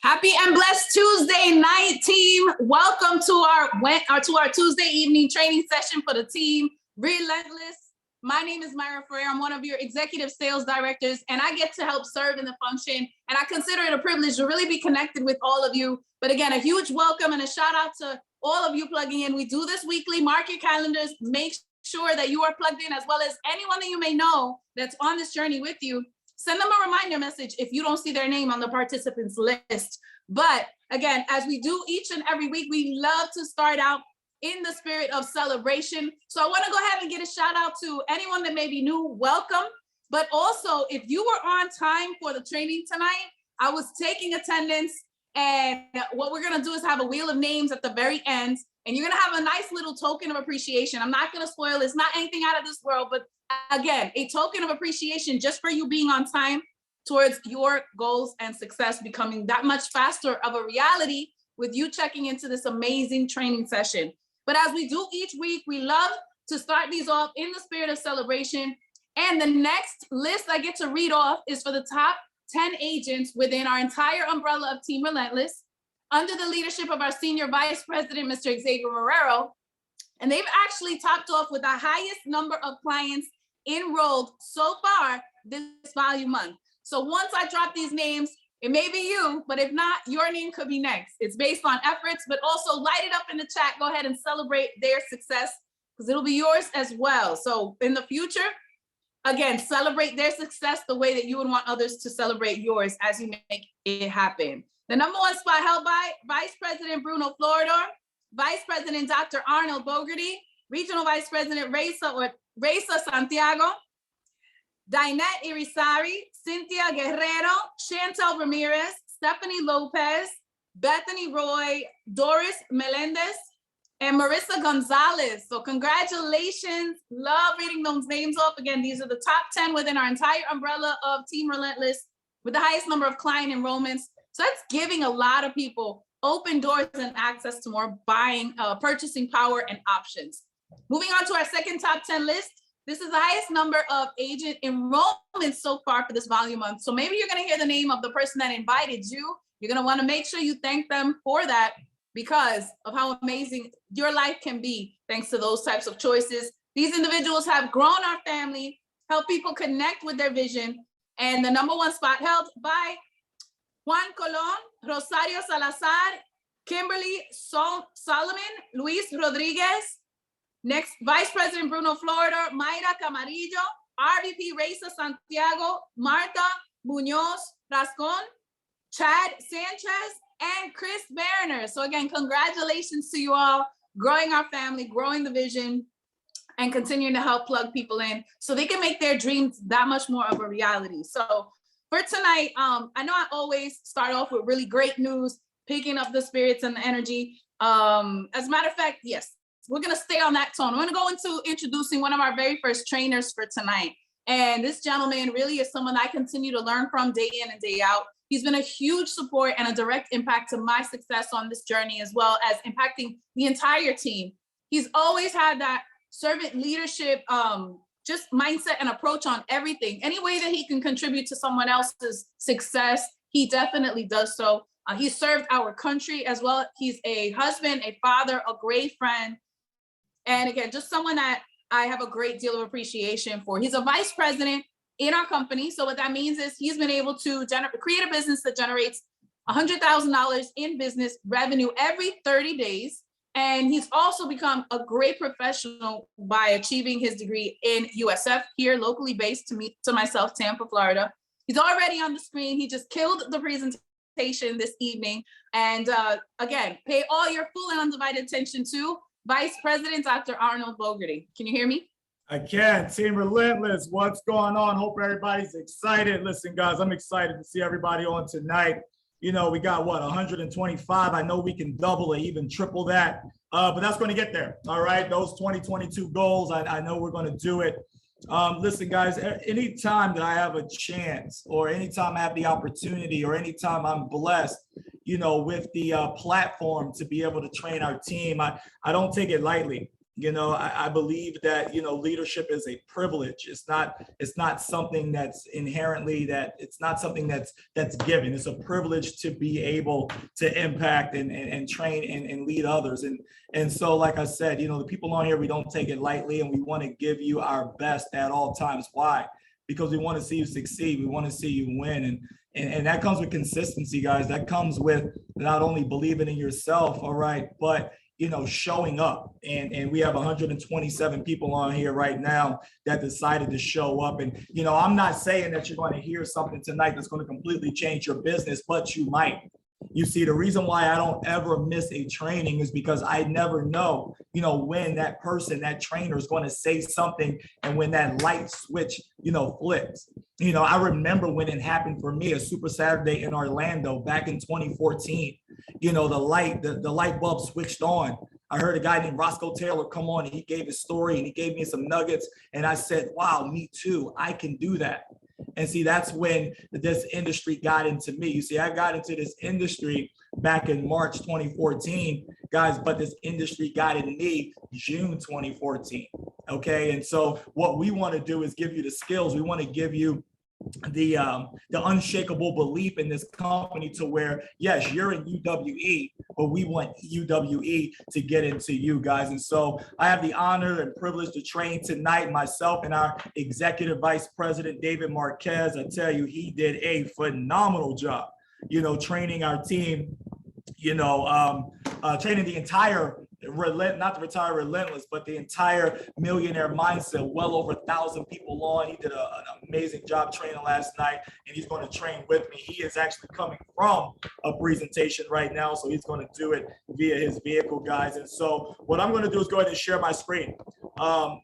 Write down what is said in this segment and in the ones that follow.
Happy and blessed Tuesday night, team. Welcome to our Tuesday evening training session for the team, Relentless. My name is Myra Ferrer. I'm one of your executive sales directors, and I get to help serve in the function. And I consider it a privilege to really be connected with all of you. But again, a huge welcome and a shout out to all of you plugging in. We do this weekly. Mark your calendars. Make sure that you are plugged in, as well as anyone that you may know that's on this journey with you. Send them a reminder message if you don't see their name on the participants list. But again, as we do each and every week, we love to start out in the spirit of celebration. So I want to go ahead and get a shout out to anyone that may be new, welcome. But also, if you were on time for the training tonight, I was taking attendance, and what we're going to do is have a wheel of names at the very end, and you're going to have a nice little token of appreciation. I'm not going to spoil it. It's not anything out of this world, but again, a token of appreciation just for you being on time towards your goals and success becoming that much faster of a reality with you checking into this amazing training session. But as we do each week, we love to start these off in the spirit of celebration. And the next list I get to read off is for the top 10 agents within our entire umbrella of Team Relentless, under the leadership of our Senior Vice President, Mr. Xavier Marrero. And they've actually topped off with the highest number of clients enrolled so far this volume month. So once I drop these names, it may be you, but if not, your name could be next. It's based on efforts, but also light it up in the chat. Go ahead and celebrate their success because it'll be yours as well. So in the future, again, celebrate their success the way that you would want others to celebrate yours as you make it happen. The number one spot held by Vice President Bruno Floridor, Vice President Dr. Arnold Bogerty, Regional Vice President Raisa Santiago, Dinette Irizarry, Cynthia Guerrero, Chantel Ramirez, Stephanie Lopez, Bethany Roy, Doris Melendez, and Marissa Gonzalez. So congratulations. Love reading those names off. Again, these are the top 10 within our entire umbrella of Team Relentless with the highest number of client enrollments. So that's giving a lot of people open doors and access to more buying, purchasing power and options. Moving on to our second top 10 list. This is the highest number of agent enrollments so far for this volume month. So maybe you're going to hear the name of the person that invited you. You're going to want to make sure you thank them for that because of how amazing your life can be thanks to those types of choices. These individuals have grown our family, helped people connect with their vision, and the number one spot held by Juan Colon, Rosario Salazar, Kimberly Solomon, Luis Rodriguez. Next, Vice President Bruno Floridor, Mayra Camarillo, RVP Raisa Santiago, Marta Munoz Rascon, Chad Sanchez, and Chris Bariner. So again, congratulations to you all, growing our family, growing the vision, and continuing to help plug people in so they can make their dreams that much more of a reality. So for tonight, I know I always start off with really great news, picking up the spirits and the energy. As a matter of fact, yes, we're going to stay on that tone. I'm going to go into introducing one of our very first trainers for tonight. And this gentleman really is someone I continue to learn from day in and day out. He's been a huge support and a direct impact to my success on this journey, as well as impacting the entire team. He's always had that servant leadership, just mindset and approach on everything. Any way that he can contribute to someone else's success, he definitely does so. He served our country as well. He's a husband, a father, a great friend. And again, just someone that I have a great deal of appreciation for. He's a vice president in our company. So what that means is he's been able to create a business that generates $100,000 in business revenue every 30 days. And he's also become a great professional by achieving his degree in USF here, locally based to myself, Tampa, Florida. He's already on the screen. He just killed the presentation this evening. And again, pay all your full and undivided attention to Vice President Dr. Arnold Bogerty. Can you hear me? I can. Team Relentless, what's going on? Hope everybody's excited. Listen, guys, I'm excited to see everybody on tonight. You know, we got what, 125. I know we can double or even triple that, but that's going to get there. All right. Those 2022 goals, I know we're going to do it. Listen, guys, anytime that I have a chance or anytime I have the opportunity or anytime I'm blessed, you know, with the platform to be able to train our team, I don't take it lightly. I believe that, leadership is a privilege. It's not something that's inherently it's not something that's given. It's a privilege to be able to impact and train and lead others. And so, like I said, the people on here, we don't take it lightly, and we want to give you our best at all times. Why? Because we want to see you succeed. We want to see you win. And that comes with consistency, guys. That comes with not only believing in yourself, all right, but showing up. And we have 127 people on here right now that decided to show up. And, I'm not saying that you're going to hear something tonight that's going to completely change your business, but you might. You see, the reason why I don't ever miss a training is because I never know, when that person, that trainer is going to say something, and when that light switch, flips. I remember when it happened for me, a Super Saturday in Orlando back in 2014. The light bulb switched on. I heard a guy named Roscoe Taylor come on, and he gave his story, and he gave me some nuggets. And I said, wow, me too. I can do that. And see, that's when this industry got into me. You see, I got into this industry back in March 2014, guys, but this industry got in me June 2014. Okay. And so what we want to do is give you the skills. We want to give you the unshakable belief in this company to where, yes, you're in UWE, but we want UWE to get into you, guys. And so I have the honor and privilege to train tonight, myself and our executive vice president, David Marquez. I tell you, he did a phenomenal job, training our team, training the entire not to retire relentless, but the entire millionaire mindset. Well over 1,000 people on. He did an amazing job training last night, and he's going to train with me. He is actually coming from a presentation right now, so he's going to do it via his vehicle, guys. And so what I'm going to do is go ahead and share my screen.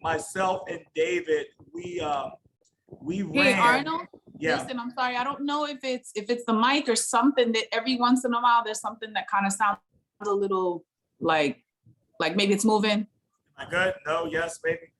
Myself and David, we ran. Hey, Arnold. Yeah. Listen, I'm sorry. I don't know if it's the mic or something, that every once in a while there's something that kind of sounds a little like maybe it's moving. Am I good? No, yes, maybe.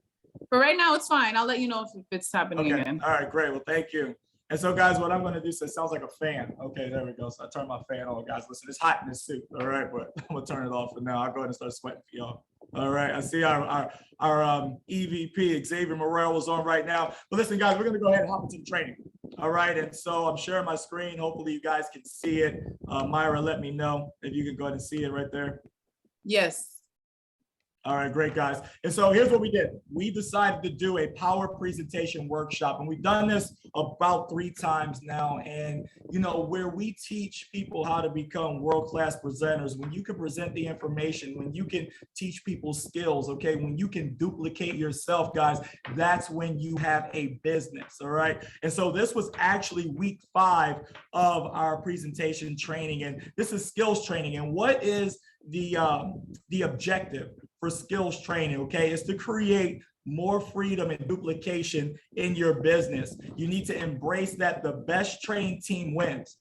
But right now it's fine. I'll let you know if it's happening again. All right, great. Well, thank you. And so, guys, what I'm going to do, so it sounds like a fan. Okay, there we go. So I turn my fan on, guys. Listen, it's hot in this suit. All right, but I'm going to turn it off for now. I'll go ahead and start sweating for y'all. All right, I see our EVP, Xavier Morel, was on right now. But listen, guys, we're going to go ahead and hop into the training. All right, and so I'm sharing my screen. Hopefully you guys can see it. Myra, let me know if you can go ahead and see it right there. Yes. All right, great, guys. And so here's what we did. We decided to do a power presentation workshop, and we've done this about 3 times now. And, where we teach people how to become world-class presenters, when you can present the information, when you can teach people skills, okay, when you can duplicate yourself, guys, that's when you have a business, all right? And so this was actually week 5 of our presentation training, and this is skills training. And what is the objective for skills training? Okay, is to create more freedom and duplication in your business. You need to embrace that the best trained team wins.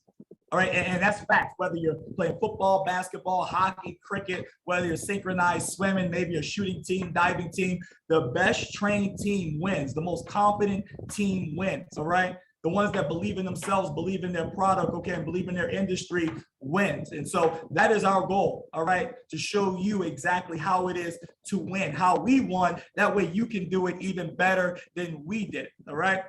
All right, and that's facts. Whether you're playing football, basketball, hockey, cricket, whether you're synchronized swimming, maybe a shooting team, diving team, the best trained team wins. The most confident team wins. All right. The ones that believe in themselves, believe in their product, okay, and believe in their industry wins. And so that is our goal, all right, to show you exactly how it is to win, how we won. That way you can do it even better than we did, all right?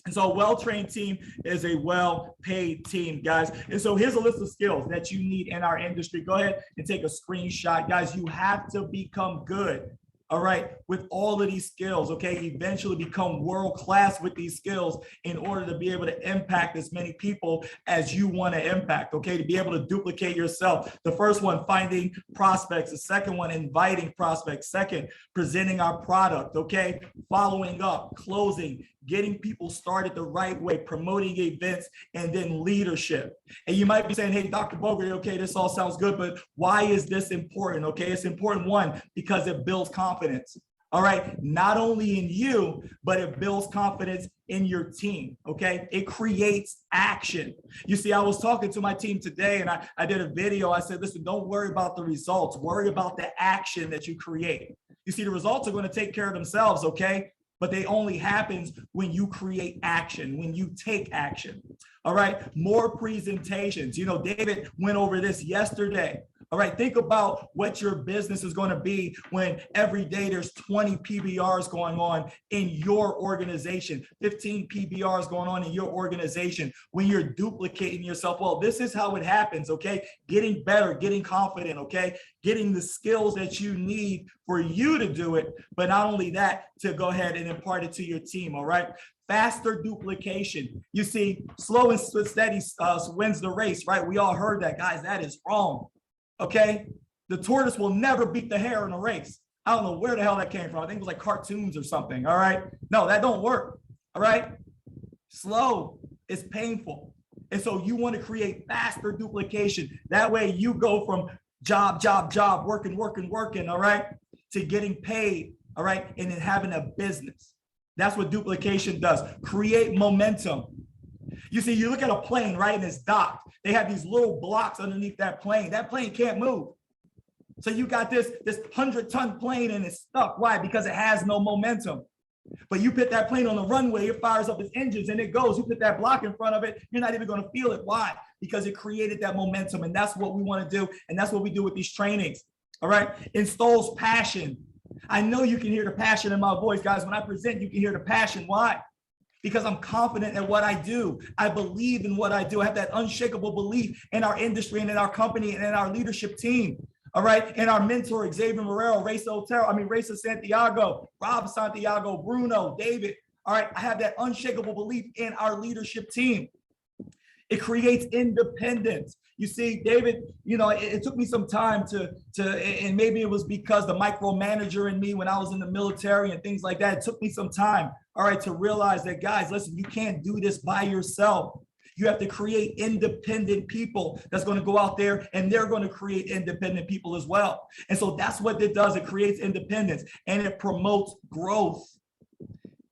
And so a well-trained team is a well-paid team, guys. And so here's a list of skills that you need in our industry. Go ahead and take a screenshot. Guys, you have to become good, all right, with all of these skills, okay, eventually become world-class with these skills in order to be able to impact as many people as you want to impact, okay, to be able to duplicate yourself. The first one, finding prospects. The second one, inviting prospects. Second, presenting our product, okay, following up, closing, getting people started the right way, promoting events, and then leadership. And you might be saying, hey, Dr. Bogerty, okay, this all sounds good, but why is this important? Okay, it's important, one, because it builds confidence. All right, not only in you, but it builds confidence in your team, okay? It creates action. You see, I was talking to my team today, and I did a video. I said, listen, don't worry about the results. Worry about the action that you create. You see, the results are going to take care of themselves, okay? But they only happens when you create action, when you take action. All right, more presentations. David went over this yesterday. All right, think about what your business is going to be when every day there's 20 PBRs going on in your organization, 15 PBRs going on in your organization, when you're duplicating yourself. Well, this is how it happens, okay? Getting better, getting confident, okay? Getting the skills that you need for you to do it, but not only that, to go ahead and impart it to your team, all right? Faster duplication. You see, slow and steady wins the race, right? We all heard that, guys. That is wrong. Okay, the tortoise will never beat the hare in a race. I don't know where the hell that came from. I think it was like cartoons or something. All right, no, that don't work. All right, slow is painful, and so you want to create faster duplication. That way, you go from job, working. All right, to getting paid. All right, and then having a business. That's what duplication does. Create momentum. You see, you look at a plane, right, and it's docked. They have these little blocks underneath that plane. That plane can't move. So you got this 100-ton plane and it's stuck. Why? Because it has no momentum. But you put that plane on the runway, it fires up its engines and it goes. You put that block in front of it, you're not even going to feel it. Why? Because it created that momentum. And that's what we want to do. And that's what we do with these trainings. All right. Installs passion. I know you can hear the passion in my voice, guys. When I present, you can hear the passion. Why? Because I'm confident in what I do. I believe in what I do. I have that unshakable belief in our industry and in our company and in our leadership team. All right. And our mentor, Xavier Morero, Raisa Santiago, Rob Santiago, Bruno, David. All right. I have that unshakable belief in our leadership team. It creates independence. You see, David, you know, it took me some time and maybe it was because the micromanager in me when I was in the military and things like that, it took me some time, all right, to realize that, guys, listen, you can't do this by yourself. You have to create independent people that's going to go out there and they're going to create independent people as well. And so that's what it does. It creates independence and it promotes growth.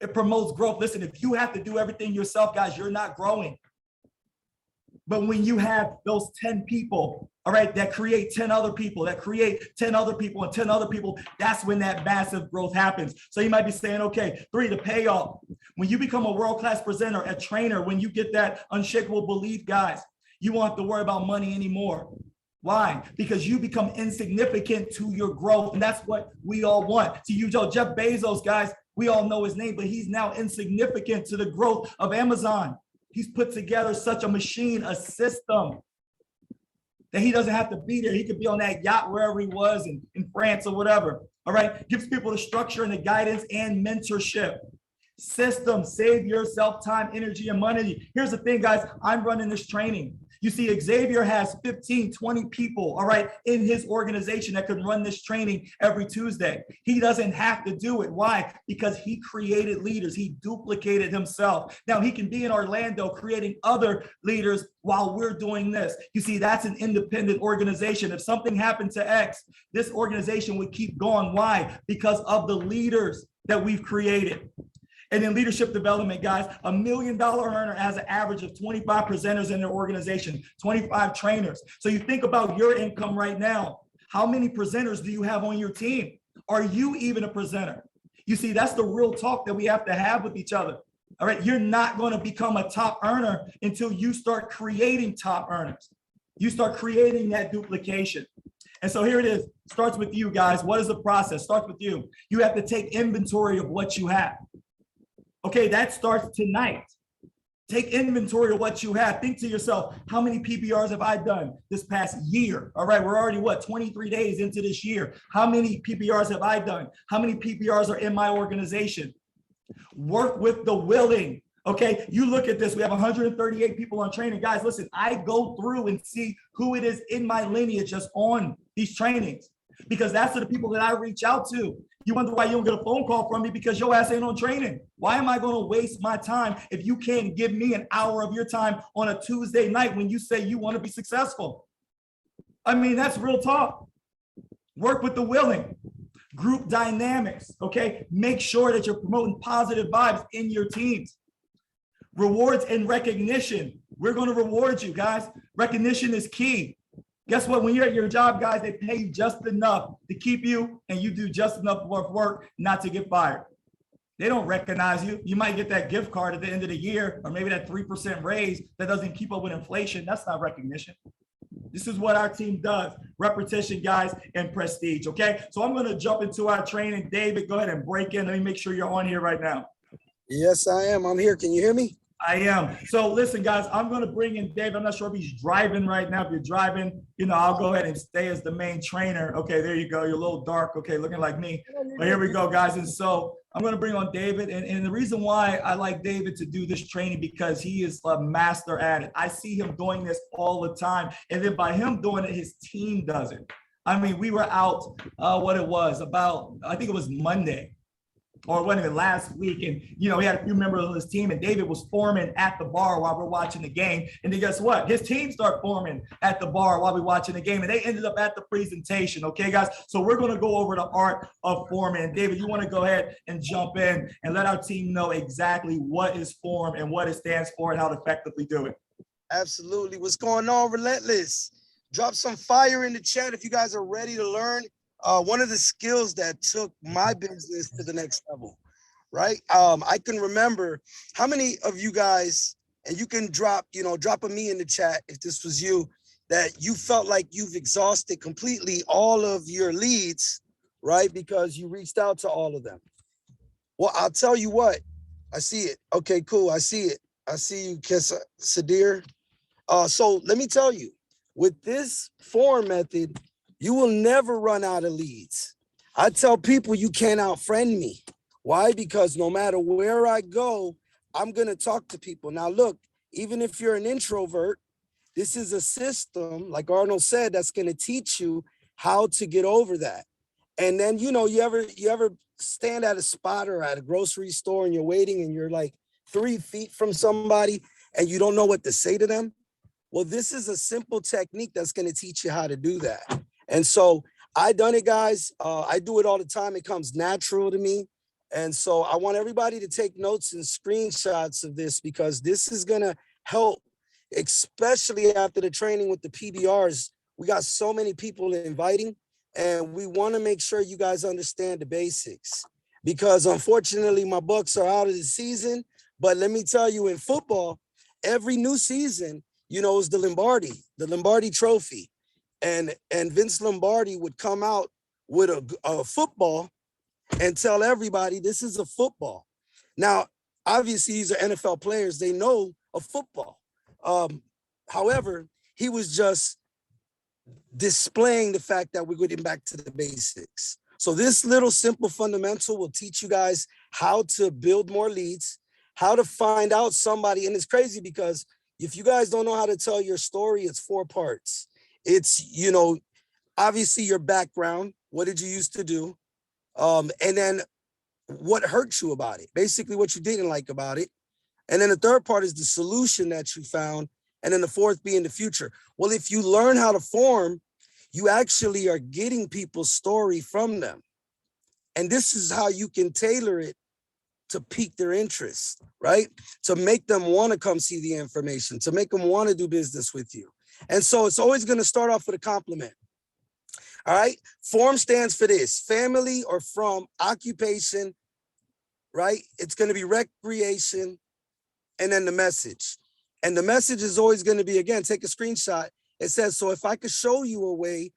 It promotes growth. Listen, if you have to do everything yourself, guys, you're not growing. But when you have those 10 people, all right, that create 10 other people, that create 10 other people and 10 other people, that's when that massive growth happens. So you might be saying, okay, 3, the payoff. When you become a world-class presenter, a trainer, when you get that unshakable belief, guys, you won't have to worry about money anymore. Why? Because you become insignificant to your growth. And that's what we all want. See, you know, Jeff Bezos, guys, we all know his name, but he's now insignificant to the growth of Amazon. He's put together such a machine, a system, that he doesn't have to be there. He could be on that yacht wherever he was in France or whatever. All right. Gives people the structure and the guidance and mentorship. System, save yourself time, energy, and money. Here's the thing, guys. I'm running this training. You see, Xavier has 15, 20 people, all right, in his organization that could run this training every Tuesday. He doesn't have to do it. Why? Because he created leaders. He duplicated himself. Now, he can be in Orlando creating other leaders while we're doing this. You see, that's an independent organization. If something happened to X, this organization would keep going. Why? Because of the leaders that we've created. And in leadership development, guys, $1 million earner has an average of 25 presenters in their organization, 25 trainers. So you think about your income right now. How many presenters do you have on your team? Are you even a presenter? You see, that's the real talk that we have to have with each other. All right, you're not going to become a top earner until you start creating top earners. You start creating that duplication. And so here it is. Starts with you, guys. What is the process? Starts with you. You have to take inventory of what you have. Okay, that starts tonight. Take inventory of what you have. Think to yourself, how many PBRs have I done this past year? All right, we're already, 23 days into this year. How many PBRs have I done? How many PBRs are in my organization? Work with the willing. Okay, you look at this. We have 138 people on training. Guys, listen, I go through and see who it is in my lineage just on these trainings, because that's the people that I reach out to. You wonder why you don't get a phone call from me, because your ass ain't on training. Why am I going to waste my time if you can't give me an hour of your time on a Tuesday night when you say you want to be successful? I mean, that's real talk. Work with the willing. Group dynamics, okay? Make sure that you're promoting positive vibes in your teams. Rewards and recognition. We're going to reward you, guys. Recognition is key. Guess what? When you're at your job, guys, they pay you just enough to keep you, and you do just enough work not to get fired. They don't recognize you. You might get that gift card at the end of the year, or maybe that 3% raise that doesn't keep up with inflation. That's not recognition. This is what our team does. Repetition, guys, and prestige, okay? So I'm going to jump into our training. David, go ahead and break in. Let me make sure you're on here right now. Yes, I am. I'm here. Can you hear me? I am. So listen, guys, I'm going to bring in Dave. I'm not sure if he's driving right now. If you're driving, I'll go ahead and stay as the main trainer. Okay, there you go. You're a little dark. Okay, looking like me. But here we go, guys. And so I'm going to bring on David. And the reason why I like David to do this training, because he is a master at it. I see him doing this all the time. And then by him doing it, his team does it. I mean, we were out, I think it was Monday. Or wasn't even last week, and he had a few members of his team, and David was forming at the bar while we're watching the game. And then guess what? His team started forming at the bar while we're watching the game, and they ended up at the presentation. Okay, guys. So we're going to go over the art of forming. And David, you want to go ahead and jump in and let our team know exactly what is form and what it stands for and how to effectively do it. Absolutely. What's going on, Relentless? Drop some fire in the chat if you guys are ready to learn. One of the skills that took my business to the next level, right? I can remember how many of you guys, and you can drop a me in the chat if this was you, that you felt like you've exhausted completely all of your leads, right? Because you reached out to all of them. Well, I'll tell you what, I see it. Okay, cool. I see it. I see you, Sadir. So let me tell you, with this form method, you will never run out of leads. I tell people you can't outfriend me. Why? Because no matter where I go, I'm going to talk to people. Now, look, even if you're an introvert, this is a system, like Arnold said, that's going to teach you how to get over that. And then, you ever stand at a spot or at a grocery store and you're waiting and you're like 3 feet from somebody and you don't know what to say to them? Well, this is a simple technique that's going to teach you how to do that. And so I done it, guys. I do it all the time. It comes natural to me. And so I want everybody to take notes and screenshots of this, because this is going to help, especially after the training with the PBRs. We got so many people inviting, and we want to make sure you guys understand the basics, because unfortunately my Bucks are out of the season. But let me tell you, in football, every new season, is the Lombardi Trophy. And Vince Lombardi would come out with a football and tell everybody this is a football. Now, obviously, these are NFL players. They know a football. However, he was just displaying the fact that we're getting back to the basics. So this little simple fundamental will teach you guys how to build more leads, how to find out somebody. And it's crazy because if you guys don't know how to tell your story, it's 4 parts. It's, obviously your background. What did you used to do? And then what hurt you about it? Basically what you didn't like about it. And then the third part is the solution that you found. And then the fourth being the future. Well, if you learn how to form, you actually are getting people's story from them. And this is how you can tailor it to pique their interest, right? To make them want to come see the information, to make them want to do business with you. And so it's always going to start off with a compliment. All right. Form stands for this: family or from, occupation, right? It's going to be recreation, and then the message. And the message is always going to be, again, take a screenshot. It says, so if I could show you a way,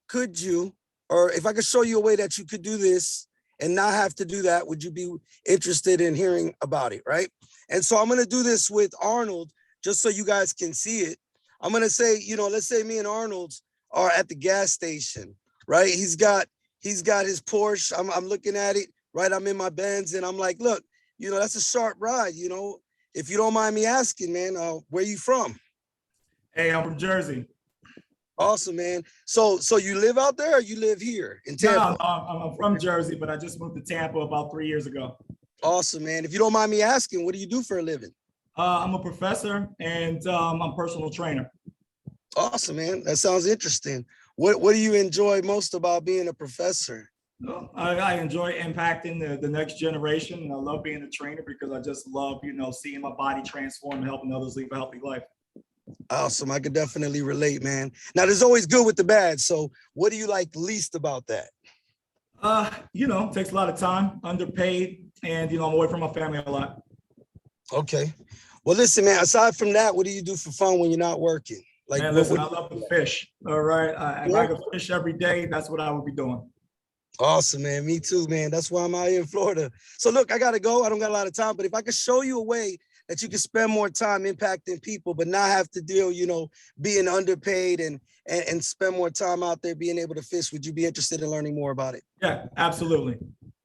could you, or if I could show you a way that you could do this and not have to do that, would you be interested in hearing about it, right? And so I'm going to do this with Arnold just so you guys can see it. I'm going to say, let's say me and Arnold are at the gas station, right? He's got his Porsche. I'm looking at it, right? I'm in my Benz, and I'm like, look, that's a sharp ride, If you don't mind me asking, man, where you from? Hey, I'm from Jersey. Awesome, man. So you live out there, or you live here in Tampa? No, I'm from Jersey, but I just moved to Tampa about 3 years ago. Awesome, man. If you don't mind me asking, what do you do for a living? I'm a professor, and I'm a personal trainer. Awesome, man. That sounds interesting. What do you enjoy most about being a professor? I enjoy impacting the next generation, and I love being a trainer because I just love, seeing my body transform and helping others live a healthy life. Awesome. I could definitely relate, man. Now, there's always good with the bad. So what do you like least about that? Takes a lot of time, underpaid, and, I'm away from my family a lot. Okay. Well, listen, man, aside from that, what do you do for fun when you're not working? Like, Man, listen, I love to fish. All right. If I could fish every day, that's what I would be doing. Awesome, man. Me too, man. That's why I'm out here in Florida. So look, I got to go. I don't got a lot of time, but if I could show you a way that you can spend more time impacting people, but not have to deal, being underpaid and spend more time out there being able to fish, would you be interested in learning more about it? Yeah, absolutely.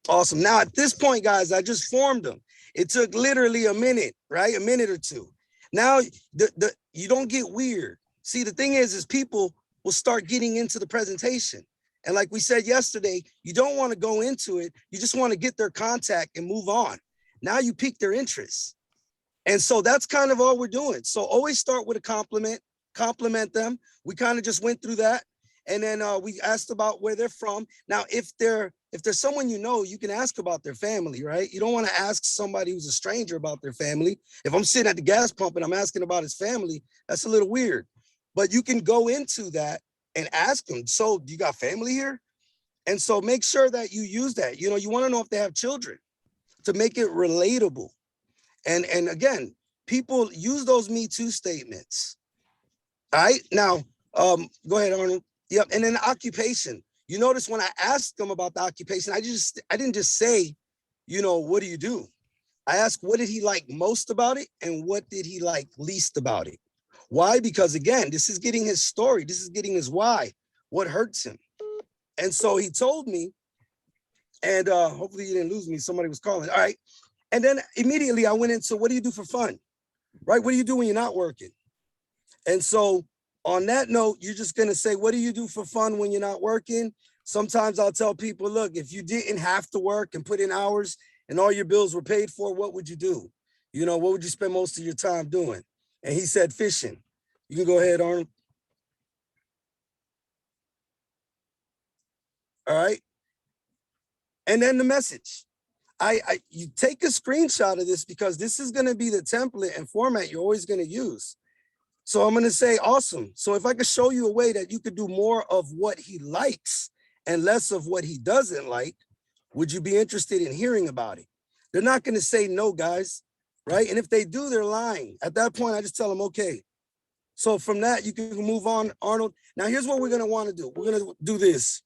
Awesome. Now, at this point, guys, I just formed them. It took literally a minute, right? A minute or two. Now, you don't get weird. See, the thing is people will start getting into the presentation. And like we said yesterday, you don't want to go into it. You just want to get their contact and move on. Now you pique their interest. And so that's kind of all we're doing. So always start with a compliment them. We kind of just went through that. And then we asked about where they're from. Now, if there's someone you can ask about their family, right? You don't want to ask somebody who's a stranger about their family. If I'm sitting at the gas pump and I'm asking about his family, that's a little weird. But you can go into that and ask them, so you got family here? And so make sure that you use that. You want to know if they have children to make it relatable. And again, people use those Me Too statements. All right, now, go ahead, Arnold. Yep, and then the occupation. You notice when I asked them about the occupation, I didn't just say, what do you do? I asked, what did he like most about it? And what did he like least about it? Why? Because again, this is getting his story. This is getting his why, what hurts him. And so he told me, and hopefully you didn't lose me. Somebody was calling. All right. And then immediately I went into, what do you do for fun? Right? What do you do when you're not working? And so on that note, you're just going to say, what do you do for fun when you're not working? Sometimes I'll tell people, look, if you didn't have to work and put in hours and all your bills were paid for, what would you do? What would you spend most of your time doing? And he said, fishing. You can go ahead, Arnold. All right. And then the message. You take a screenshot of this because this is going to be the template and format you're always going to use. So I'm going to say, awesome. So if I could show you a way that you could do more of what he likes and less of what he doesn't like, would you be interested in hearing about it? They're not going to say no, guys, right? And if they do, they're lying. At that point, I just tell them, okay. So from that, you can move on, Arnold. Now, here's what we're going to want to do. We're going to do this.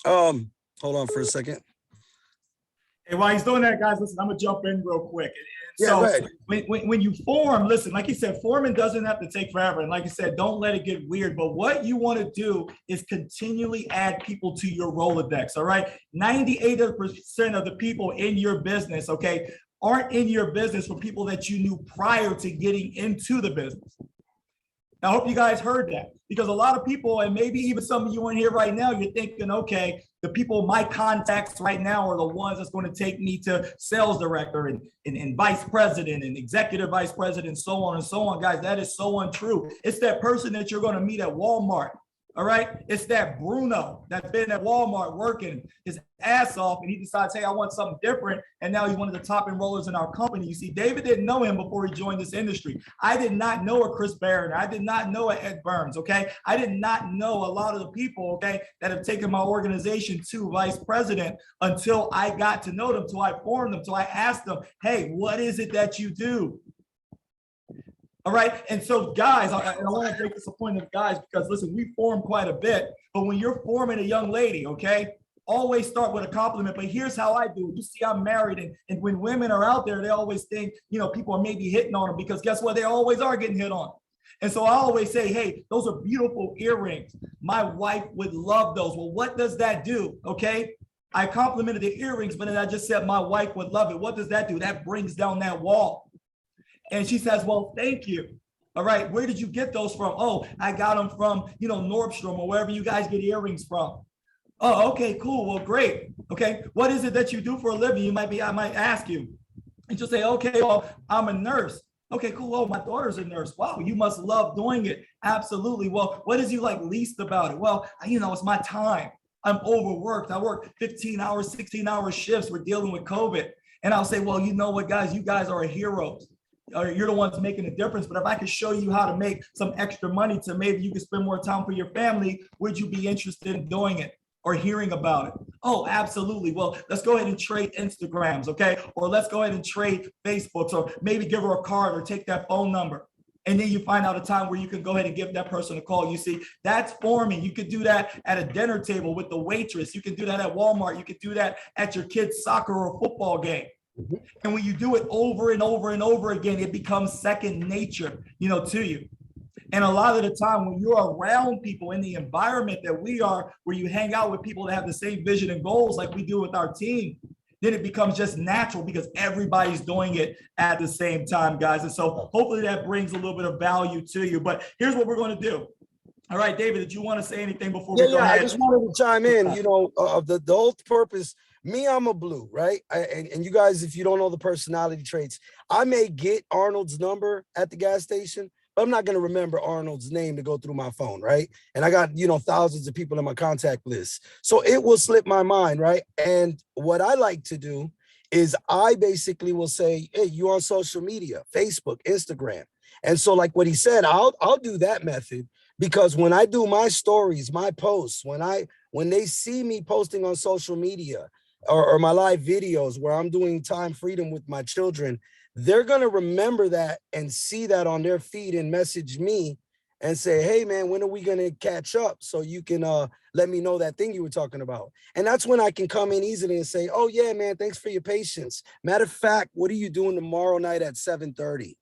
Hold on for a second. Hey, while he's doing that, guys, listen, I'm going to jump in real quick. Yeah, so go ahead. When you form, listen, like you said, forming doesn't have to take forever. And like you said, don't let it get weird. But what you want to do is continually add people to your Rolodex, all right? 98% of the people in your business, okay, aren't in your business for people that you knew prior to getting into the business. I hope you guys heard that, because a lot of people, and maybe even some of you in here right now, you're thinking, okay, the people, my contacts right now are the ones that's going to take me to sales director and vice president and executive vice president, so on and so on. Guys, that is so untrue. It's that person that you're going to meet at Walmart. All right. It's that Bruno that's been at Walmart working his ass off, and he decides, hey, I want something different. And now he's one of the top enrollers in our company. You see, David didn't know him before he joined this industry. I did not know a Chris Barron. I did not know a Ed Burns. Okay. I did not know a lot of the people, okay, that have taken my organization to vice president until I got to know them, till I formed them, till I asked them, hey, what is it that you do? All right. And so, guys, I want to make this a point of guys, because listen, we form quite a bit, but when you're forming a young lady, okay, always start with a compliment. But here's how I do it. You see, I'm married, and when women are out there, they always think, people are maybe hitting on them, because guess what? They always are getting hit on. And so I always say, hey, those are beautiful earrings. My wife would love those. Well, what does that do? Okay. I complimented the earrings, but then I just said my wife would love it. What does that do? That brings down that wall. And she says, well, thank you. All right, where did you get those from? Oh, I got them from, Nordstrom or wherever you guys get earrings from. Oh, okay, cool. Well, great. Okay, what is it that you do for a living? I might ask you. And she'll say, okay, well, I'm a nurse. Okay, cool. Oh, my daughter's a nurse. Wow, you must love doing it. Absolutely. Well, what is you like least about it? Well, it's my time. I'm overworked. I work 15 hours, 16-hour shifts. We're dealing with COVID. And I'll say, well, you know what, guys, you guys are heroes. Or you're the ones making a difference. But if I could show you how to make some extra money to maybe you can spend more time for your family, would you be interested in doing it or hearing about it? Oh, absolutely. Well, let's go ahead and trade Instagrams, okay? Or let's go ahead and trade Facebooks, or maybe give her a card or take that phone number. And then you find out a time where you can go ahead and give that person a call. You see, that's forming. You could do that at a dinner table with the waitress. You can do that at Walmart. You could do that at your kid's soccer or football game. And when you do it over and over and over again, it becomes second nature, to you. And a lot of the time when you're around people in the environment that we are, where you hang out with people that have the same vision and goals like we do with our team, then it becomes just natural because everybody's doing it at the same time, guys. And so hopefully that brings a little bit of value to you. But here's what we're going to do. All right, David, did you want to say anything before we go ahead? I just wanted to chime in, the whole purpose. Me, I'm a blue, right? And you guys, if you don't know the personality traits, I may get Arnold's number at the gas station, but I'm not going to remember Arnold's name to go through my phone, right? And I got, thousands of people in my contact list. So it will slip my mind, right? And what I like to do is I basically will say, hey, you on social media, Facebook, Instagram. And so like what he said, I'll do that method, because when I do my stories, my posts, when they see me posting on social media or my live videos where I'm doing time freedom with my children, they're going to remember that and see that on their feed and message me and say, hey, man, when are we going to catch up so you can let me know that thing you were talking about? And that's when I can come in easily and say, oh, yeah, man, thanks for your patience. Matter of fact, what are you doing tomorrow night at 7:30?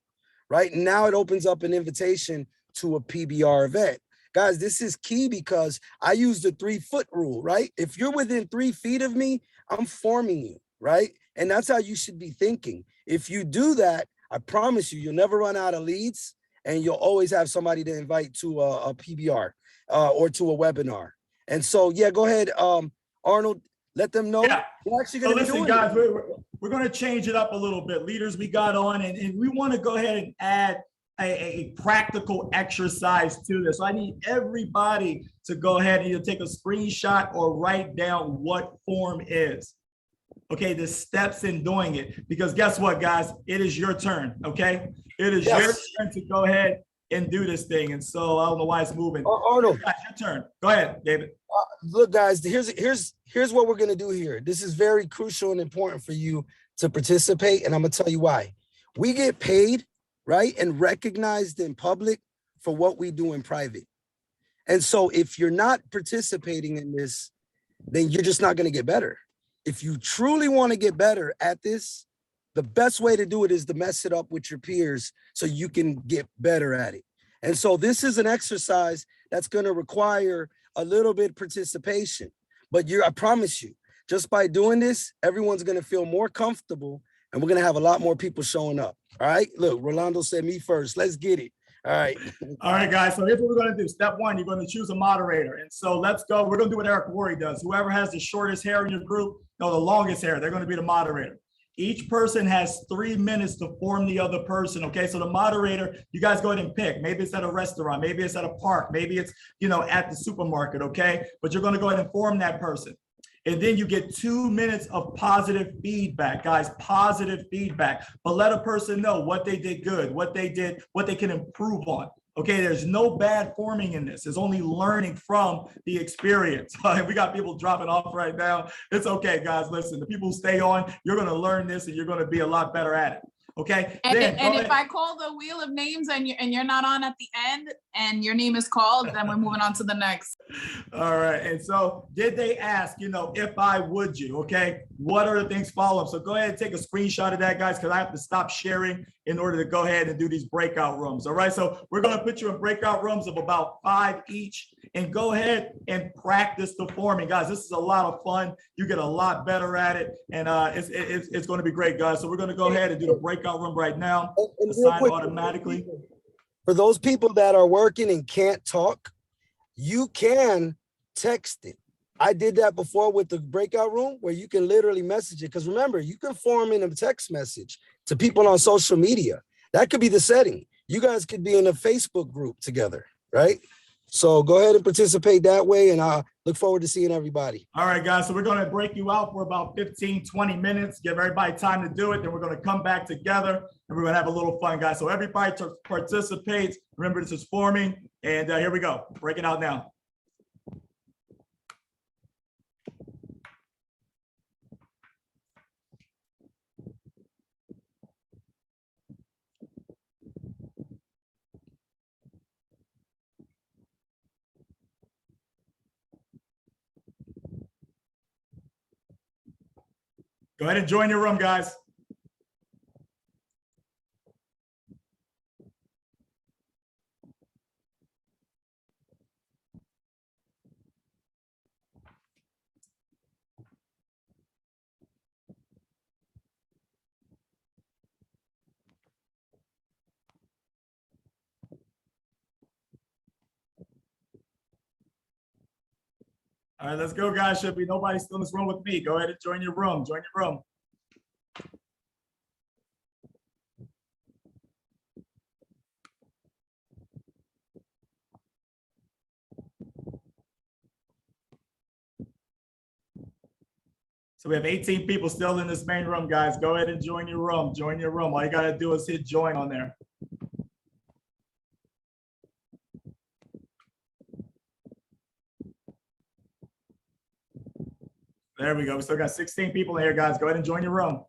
Right now it opens up an invitation to a PBR event. Guys, this is key because I use the 3-foot rule, right? If you're within 3 feet of me, I'm forming you, right? And that's how you should be thinking. If you do that, I promise you'll never run out of leads, and you'll always have somebody to invite to a PBR or to a webinar. And so, yeah, go ahead, Arnold, let them know. Yeah. We're actually going to be doing guys, we're going to change it up a little bit. Leaders, we got on, and we want to go ahead and add a practical exercise to this. So I need everybody to go ahead and either take a screenshot or write down what form is. Okay, the steps in doing it, because guess what, guys? It is your turn, okay? It is your turn to go ahead and do this thing. And so I don't know why it's moving. Arnold, guys, your turn. Go ahead, David. Look, guys, here's what we're going to do here. This is very crucial and important for you to participate, and I'm going to tell you why. We get paid, right, and recognized in public for what we do in private. And so if you're not participating in this, then you're just not going to get better. If you truly want to get better at this, the best way to do it is to mess it up with your peers so you can get better at it. And so this is an exercise that's going to require a little bit of participation. But I promise you, just by doing this, everyone's going to feel more comfortable, and we're going to have a lot more people showing up. All right. Look, Rolando said me first. Let's get it. All right. All right, guys. So here's what we're going to do. Step 1, you're going to choose a moderator. And so let's go. We're going to do what Eric Worre does. Whoever has the shortest hair in your group, no, the longest hair, they're going to be the moderator. Each person has 3 minutes to form the other person. Okay. So the moderator, you guys go ahead and pick. Maybe it's at a restaurant. Maybe it's at a park. Maybe it's, at the supermarket. Okay. But you're going to go ahead and form that person. And then you get 2 minutes of positive feedback, guys, positive feedback. But let a person know what they did good, what they did, what they can improve on. Okay, there's no bad forming in this. It's only learning from the experience. We got people dropping off right now. It's okay, guys. Listen, the people who stay on, you're going to learn this and you're going to be a lot better at it. Okay. And if I call the wheel of names and you're not on at the end and your name is called, then we're moving on to the next. All right. And so did they ask, if I would you, okay, what are the things follow up? So go ahead and take a screenshot of that, guys, because I have to stop sharing in order to go ahead and do these breakout rooms. All right. So we're going to put you in breakout rooms of about 5 each, and go ahead and practice the forming, guys. This is a lot of fun. You get a lot better at it, and it's going to be great, guys. So we're going to go ahead and do the breakout room right now. Assign automatically. For those people that are working and can't talk, you can text it. I did that before with the breakout room where you can literally message it. Because remember, you can form in a text message to people on social media. That could be the setting. You guys could be in a Facebook group together, right? So go ahead and participate that way, and I look forward to seeing everybody. All right, guys. So we're going to break you out for about 15, 20 minutes, give everybody time to do it. Then we're going to come back together, and we're going to have a little fun, guys. So everybody participates. Remember, this is forming, and here we go. Break it out now. Go ahead and join your room, guys. All right, let's go, guys. Should be nobody still in this room with me. Go ahead and join your room. Join your room. So we have 18 people still in this main room, guys. Go ahead and join your room. Join your room. All you got to do is hit join on there. There we go. We still got 16 people in here, guys. Go ahead and join your room.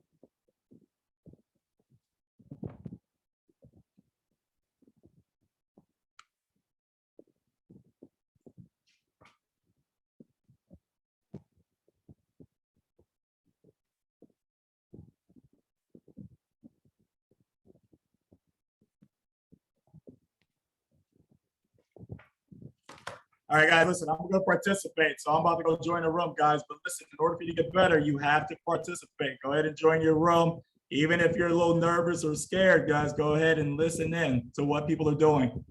All right, guys, listen, I'm going to participate. So I'm about to go join the room, guys. But listen, in order for you to get better, you have to participate. Go ahead and join your room. Even if you're a little nervous or scared, guys, go ahead and listen in to what people are doing.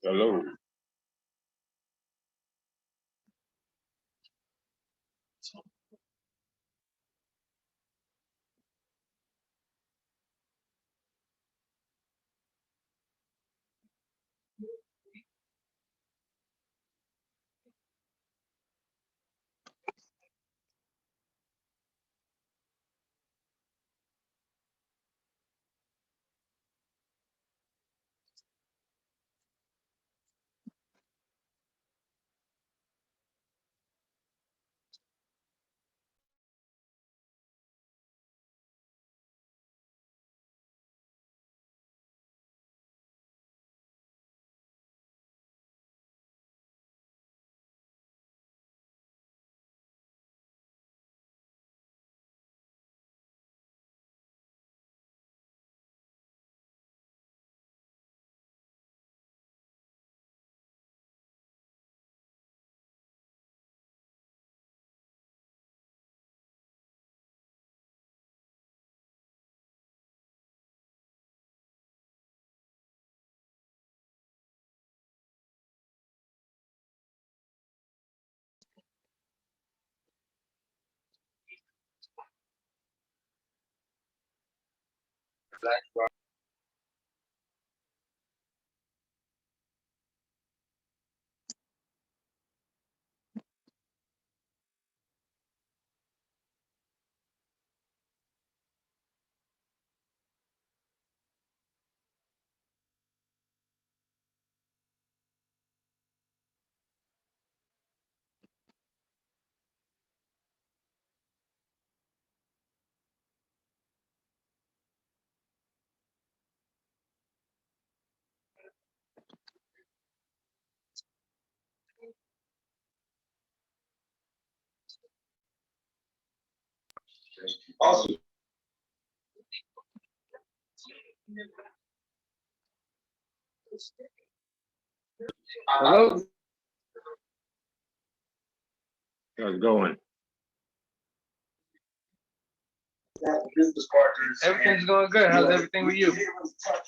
Hello. Awesome. Hello? How's it going? Everything's going good. How's everything with you?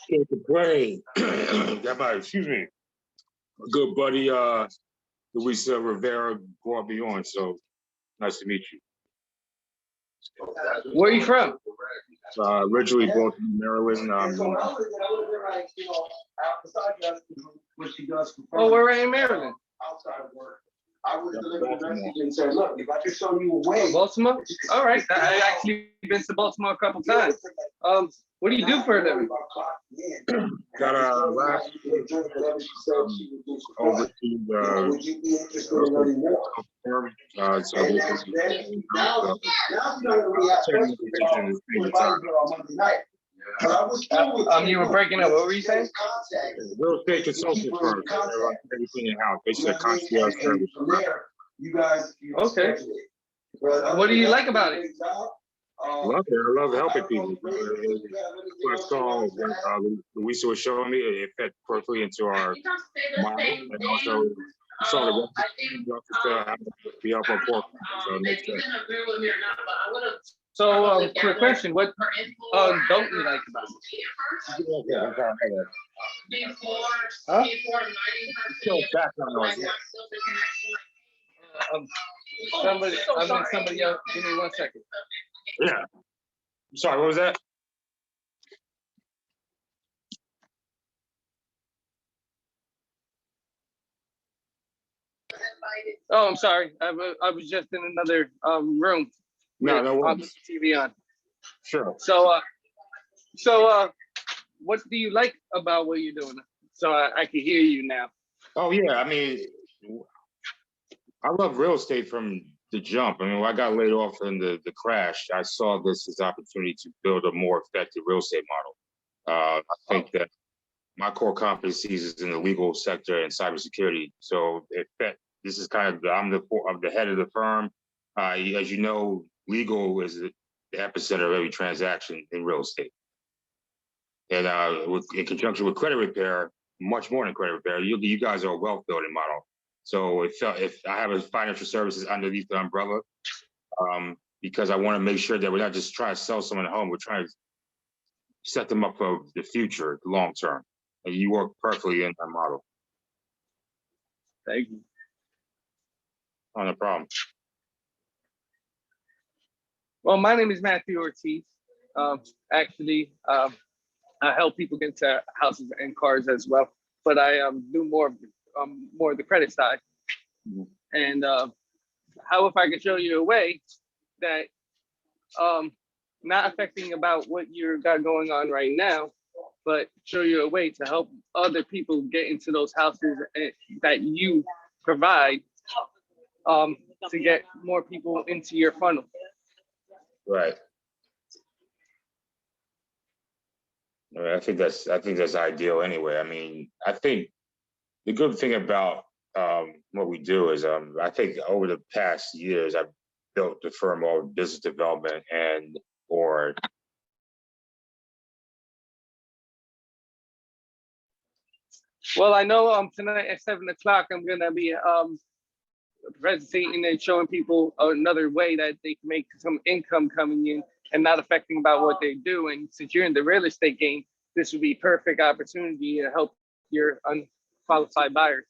Can't complain. Got my, excuse me, a good buddy, Luisa Rivera brought me on, so nice to meet you. Where are you from? Originally Baltimore, Maryland. Oh, we're right in Maryland. I was delivering a message and said, look, if I could show you a way. Baltimore? All right. I actually been to Baltimore a couple times. What do you do for a living? Got a last oversee You were breaking up. What were you saying? Real estate consulting firm. They run everything in house. Basically, a concierge service. Okay. What do you like about it? Love it. I love helping people. What I saw when Luisa was showing me, it fit perfectly into our model, and also we saw the be up on pork. So it makes sense. So, quick question. What don't you like about it? Huh? Still background noise. Somebody else. Give me 1 second. Yeah. I'm sorry, what was that? Oh, I'm sorry. I was just in another room. No, no with worries. TV on. Sure. So, what do you like about what you're doing? So I can hear you now. Oh yeah, I mean, I love real estate from the jump. I mean, when I got laid off in the crash, I saw this as opportunity to build a more effective real estate model. I think that my core competencies is in the legal sector and cybersecurity. So this is kind of I'm the head of the firm. As you know, legal is the epicenter of every transaction in real estate. And in conjunction with credit repair, much more than credit repair, you guys are a wealth building model. So if I have a financial services underneath the umbrella, because I want to make sure that we're not just trying to sell someone a home, we're trying to set them up for the future, the long term. And you work perfectly in that model. Thank you. Oh, no problem. Well, my name is Matthew Ortiz. Actually, I help people get into houses and cars as well, but I do more of the credit side. Mhm. And how if I could show you a way that not affecting about what you got going on right now, but show you a way to help other people get into those houses that you provide to get more people into your funnel. Right. I think that's ideal anyway. I mean, I think the good thing about what we do is I think over the past years I've built the firm of business development and or Well, I know tonight at 7 o'clock I'm gonna be presenting and showing people another way that they can make some income coming in and not affecting about what they do. And since you're in the real estate game, this would be perfect opportunity to help your unqualified buyers.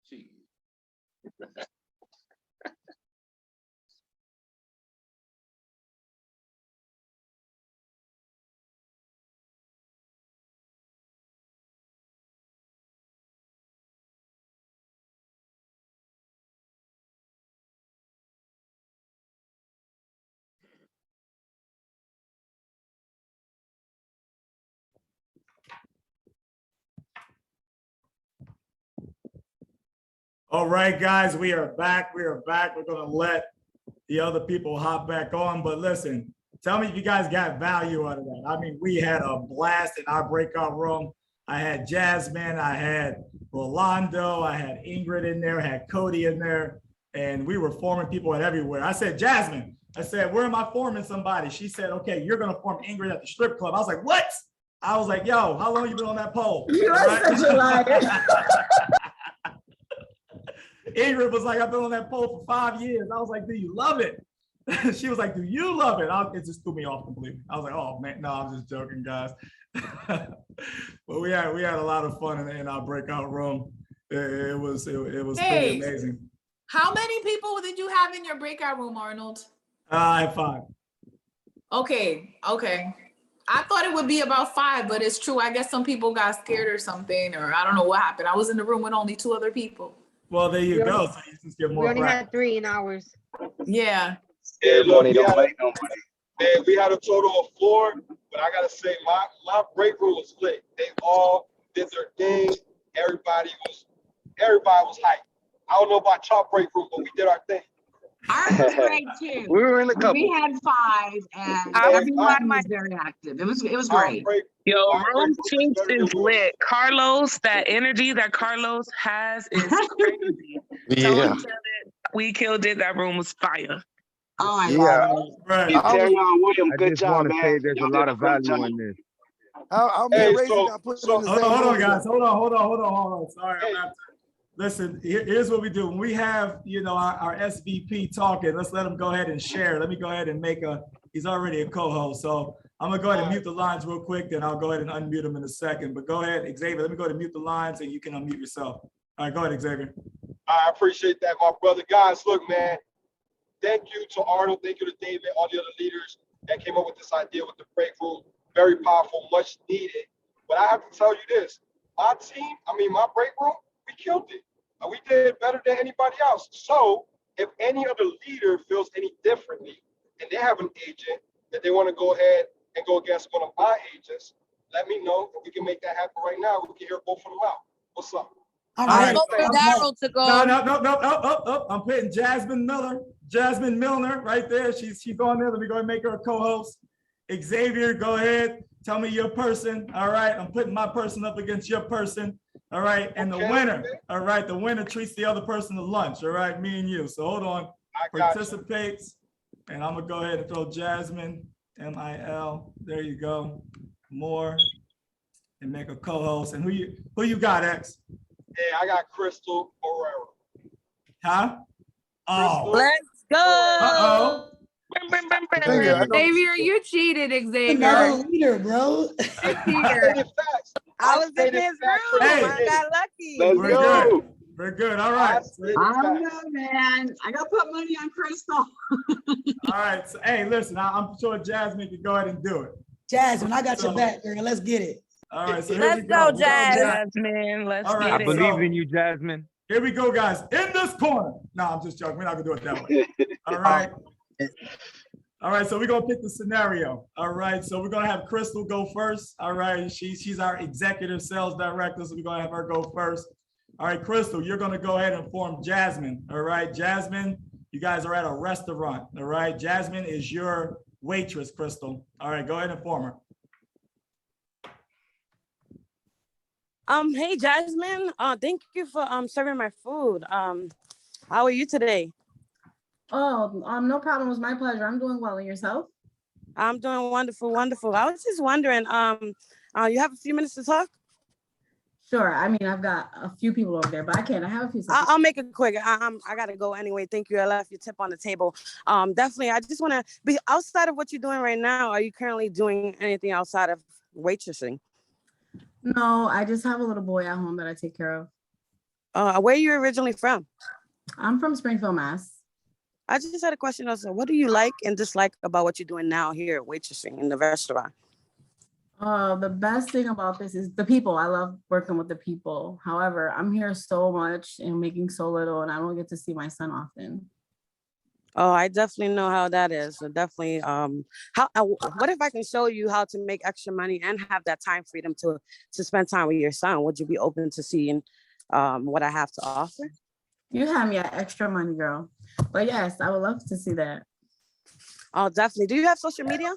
Gee. All right, guys, we are back. We are back. We're going to let the other people hop back on. But listen, tell me if you guys got value out of that. I mean, we had a blast in our breakout room. I had Jasmine, I had Rolando, I had Ingrid in there, I had Cody in there, and we were forming people at everywhere. I said, Jasmine, I said, where am I forming somebody? She said, okay, you're going to form Ingrid at the strip club. I was like, what? I was like, yo, how long you been on that pole? You are such a liar. Ingrid was like, I've been on that pole for 5 years. I was like, do you love it? She was like, do you love it? It just threw me off completely. I was like, oh man, no, I'm just joking, guys. But we had a lot of fun in our breakout room. It was pretty amazing. How many people did you have in your breakout room, Arnold? I had 5. Okay. I thought it would be about 5, but it's true. I guess some people got scared or something, or I don't know what happened. I was in the room with only 2 other people. Well, there you go. So you just get more. We only had 3 in ours. Yeah. Yeah, look, we had a total of 4, but I gotta say, my break room was lit. They all did their thing. Everybody was hyped. I don't know about y'all break room, but we did our thing. Ours was great too. We were in a couple. We had 5, and everyone was very active. It was great. Yo, room 2 is lit. Carlos, that energy that Carlos has is crazy. Yeah. We killed it. That room was fire. Oh my God. Right. I just want to say there's a lot of value in this. How many raises got put in the Hold on, guys. Hold on. Sorry, I'm not. Listen, here's what we do. When we have, our SVP talking, let's let him go ahead and share. Let me go ahead and he's already a co-host. So I'm gonna go ahead and mute the lines real quick, then I'll go ahead and unmute him in a second. But go ahead, Xavier, let me go ahead and mute the lines and you can unmute yourself. All right, go ahead, Xavier. I appreciate that, my brother. Guys, look, man, thank you to Arnold, thank you to David, all the other leaders that came up with this idea with the break room. Very powerful, much needed. But I have to tell you this, my break room, we killed it. We did better than anybody else. So if any other leader feels any differently and they have an agent that they want to go ahead and go against one of my agents, let me know and we can make that happen right now. We can hear both of them out. What's up? All right. No. I'm putting Jasmine Milner right there. She's on there. Let me go ahead and make her a co-host. Xavier, go ahead. Tell me your person. All right. I'm putting my person up against your person. All right. And the winner. All right. The winner treats the other person to lunch. All right. Me and you. So hold on. Participates. And I'm going to go ahead and throw Jasmine, MIL. There you go. More. And make a co-host. And who you got, X? Yeah, I got Crystal Herrera. Huh? Oh. Let's go. Uh-oh. Xavier, you cheated, Xavier. Another leader, bro. I was in his room. Hey. I got lucky. Let's go. We're good. All right. I don't know, man. I got to put money on Crystal. All right. So, hey, listen, I'm sure Jasmine can go ahead and do it. Jasmine, I got your back, girl. Let's get it. All right. So Let's go, Jasmine. Let's All right, get I it. believe in you, Jasmine. Here we go, guys. In this corner. No, I'm just joking. We're not gonna do it that way. All right. All right. So we're gonna pick the scenario. All right. So we're gonna have Crystal go first. All right. She's our executive sales director, so we're gonna have her go first. All right, Crystal, you're gonna go ahead and form Jasmine. All right, Jasmine, you guys are at a restaurant. All right, Jasmine is your waitress, Crystal. All right, go ahead and form her. Hey Jasmine, thank you for serving my food. How are you today? Oh, no problem. It was my pleasure. I'm doing well. And yourself? I'm doing wonderful. I was just wondering, you have a few minutes to talk? Sure. I mean, I've got a few people over there, but I have a few seconds. I'll make it quick. I gotta go anyway. Thank you. I left your tip on the table. Definitely. I just want to be outside of what you're doing right now. Are you currently doing anything outside of waitressing? No, I just have a little boy at home that I take care of. Where are you originally from? I'm from Springfield, Mass. I just had a question also. What do you like and dislike about what you're doing now here at waitressing in the restaurant? The best thing about this is the people. I love working with the people. However, I'm here so much and making so little, and I don't get to see my son often. Oh, I definitely know how that is. So definitely. What if I can show you how to make extra money and have that time freedom to spend time with your son? Would you be open to seeing what I have to offer? You have me at extra money, girl. But yes, I would love to see that. Oh, definitely. Do you have social media?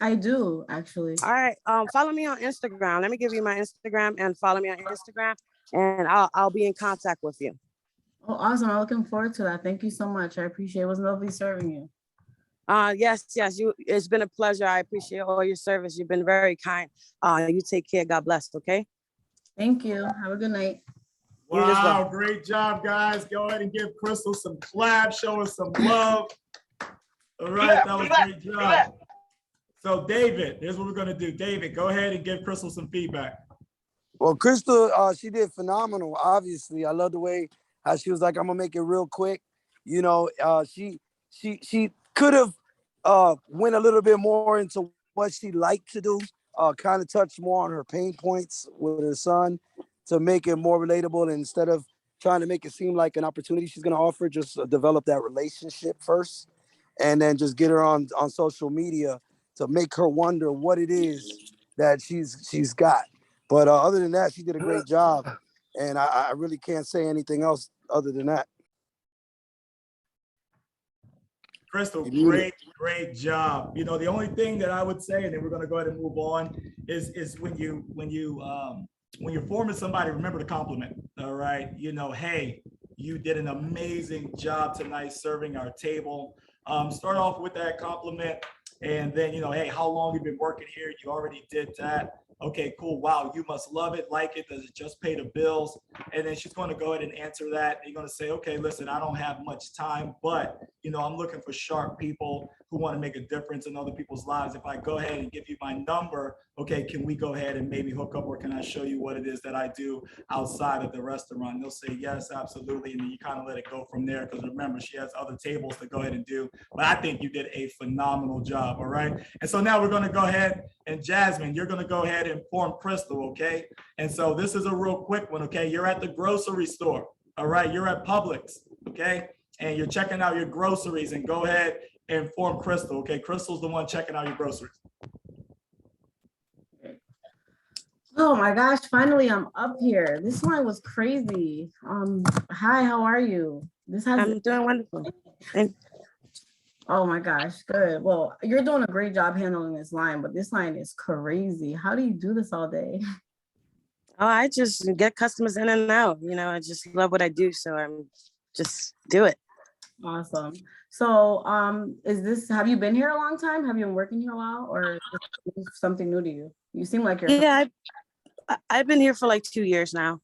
I do, actually. All right. Follow me on Instagram. Let me give you my Instagram and follow me on Instagram, and I'll be in contact with you. Oh, awesome. I'm looking forward to that. Thank you so much. I appreciate it. It was lovely serving you. Yes. It's been a pleasure. I appreciate all your service. You've been very kind. You take care. God bless. Okay. Thank you. Have a good night. Wow, great job, guys. Go ahead and give Crystal some claps, show us some love. All right, that was a great job. So David, here's what we're gonna do. David, go ahead and give Crystal some feedback. Well, Crystal, she did phenomenal. Obviously, I love the way how she was like, "I'm gonna make it real quick." You know, she could have went a little bit more into what she liked to do. Kind of touched more on her pain points with her son to make it more relatable. And instead of trying to make it seem like an opportunity she's gonna offer, just develop that relationship first, and then just get her on social media to make her wonder what it is that she's got. But other than that, she did a great job. And I really can't say anything else other than that. Crystal, great job. You know, the only thing that I would say, and then we're gonna go ahead and move on, is when you're forming somebody, remember to compliment. All right. You know, hey, you did an amazing job tonight serving our table. Start off with that compliment. And then, you know, hey, how long have you been working here? You already did that. Okay, cool. Wow, you must love it, like it. Does it just pay the bills? And then she's going to go ahead and answer that. You're going to say, okay, listen, I don't have much time, but, you know, I'm looking for sharp people who want to make a difference in other people's lives. If I go ahead and give you my number, okay, can we go ahead and maybe hook up, or can I show you what it is that I do outside of the restaurant? And they'll say, yes, absolutely. And then you kind of let it go from there, because remember, she has other tables to go ahead and do. But I think you did a phenomenal job, all right? And so now we're going to go ahead, and Jasmine, you're going to go ahead and inform Crystal, okay? And so this is a real quick one, okay? You're at the grocery store, all right? You're at Publix, okay? And you're checking out your groceries, and go ahead and inform Crystal, okay? Crystal's the one checking out your groceries. Oh my gosh, finally I'm up here. This one was crazy. Hi, how are you? I'm doing wonderful. Oh my gosh, good. Well, you're doing a great job handling this line, but this line is crazy. How do you do this all day? Oh, I just get customers in and out. You know, I just love what I do, so I'm just do it. Awesome. So, have you been here a long time? Have you been working here a while, or is this something new to you? You seem like you're. Yeah, I've been here for like 2 years now.